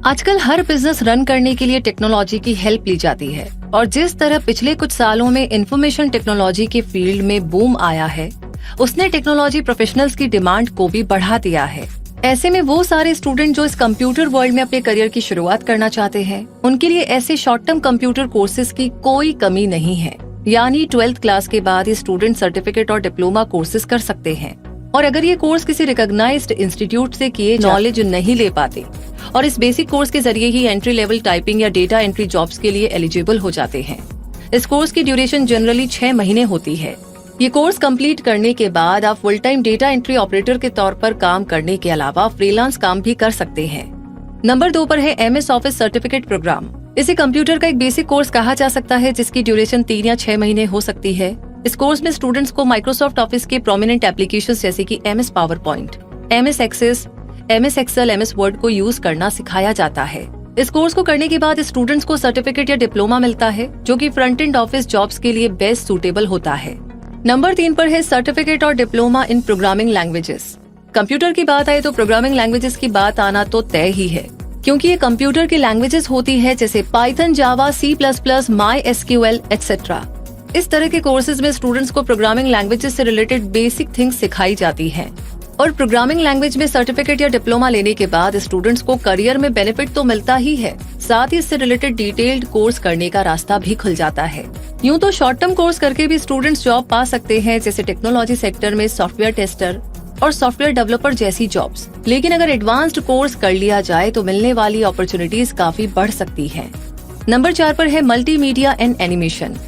आजकल हर business run करने के लिए टेक्नोलॉजी की हेल्प ली जाती है और जिस तरह पिछले कुछ सालों में इंफॉर्मेशन टेक्नोलॉजी के फील्ड में बूम आया है, उसने टेक्नोलॉजी प्रोफेशनल्स की डिमांड को भी बढ़ा दिया है। ऐसे में वो सारे स्टूडेंट जो इस कंप्यूटर वर्ल्ड में अपने करियर की शुरुआत करना चाहते हैं, उनके लिए ऐसे शॉर्ट टर्म कंप्यूटर कोर्सेज की कोई कमी नहीं है। यानी 12th क्लास के बाद ये स्टूडेंट सर्टिफिकेट और डिप्लोमा कोर्सेज कर सकते हैं और अगर ये कोर्स किसी रिकॉग्नाइज्ड इंस्टीट्यूट से किए नॉलेज नहीं ले पाते और इस बेसिक कोर्स के जरिए ही एंट्री लेवल टाइपिंग या डेटा एंट्री जॉब्स के लिए एलिजिबल हो जाते हैं। इस कोर्स की ड्यूरेशन जनरली 6 महीने होती है। ये कोर्स कंप्लीट करने के बाद आप full time data entry operator के तौर पर काम करने के अलावा फ्रीलांस काम भी कर सकते हैं। नंबर 2 पर है MS ऑफिस सर्टिफिकेट प्रोग्राम। इसे कंप्यूटर का एक बेसिक कोर्स कहा जा सकता है जिसकी ड्यूरेशन 3 या 6 महीने हो सकती है। इस कोर्स में स्टूडेंट्स को माइक्रोसॉफ्ट ऑफिस के प्रोमिनेंट एप्लीकेशंस जैसे कि MS PowerPoint, MS access, MS Excel, MS Word को यूज करना सिखाया जाता है। इस कोर्स को करने के बाद स्टूडेंट्स को सर्टिफिकेट या डिप्लोमा मिलता है जो कि फ्रंट एंड ऑफिस जॉब्स के लिए बेस्ट सूटेबल होता है। नंबर 3 पर है सर्टिफिकेट और diploma in programming languages. Computer की बात आए तो प्रोग्रामिंग लैंग्वेजेस की बात आना तो तय ही है, क्योंकि ये कंप्यूटर की लैंग्वेजेस होती है जैसे पाइथन, जावा, C++, MySQL एक्सेट्रा। इस तरह के कोर्सेज में स्टूडेंट्स को प्रोग्रामिंग लैंग्वेजेस से रिलेटेड बेसिक थिंग्स सिखाई जाती हैं और प्रोग्रामिंग लैंग्वेज में सर्टिफिकेट या डिप्लोमा लेने के बाद स्टूडेंट्स को करियर में बेनिफिट तो मिलता ही है, साथ ही इससे रिलेटेड डिटेल्ड कोर्स करने का रास्ता भी खुल जाता है। यूं तो शॉर्ट टर्म कोर्स करके भी स्टूडेंट्स जॉब पा सकते हैं जैसे टेक्नोलॉजी सेक्टर में सॉफ्टवेयर टेस्टर और सॉफ्टवेयर डेवलपर जैसी जॉब्स, लेकिन अगर एडवांस्ड कोर्स कर लिया जाए तो मिलने वाली अपॉर्चुनिटीज काफी बढ़ सकती है। नंबर 4 पर है मल्टीमीडिया एंड एनिमेशन।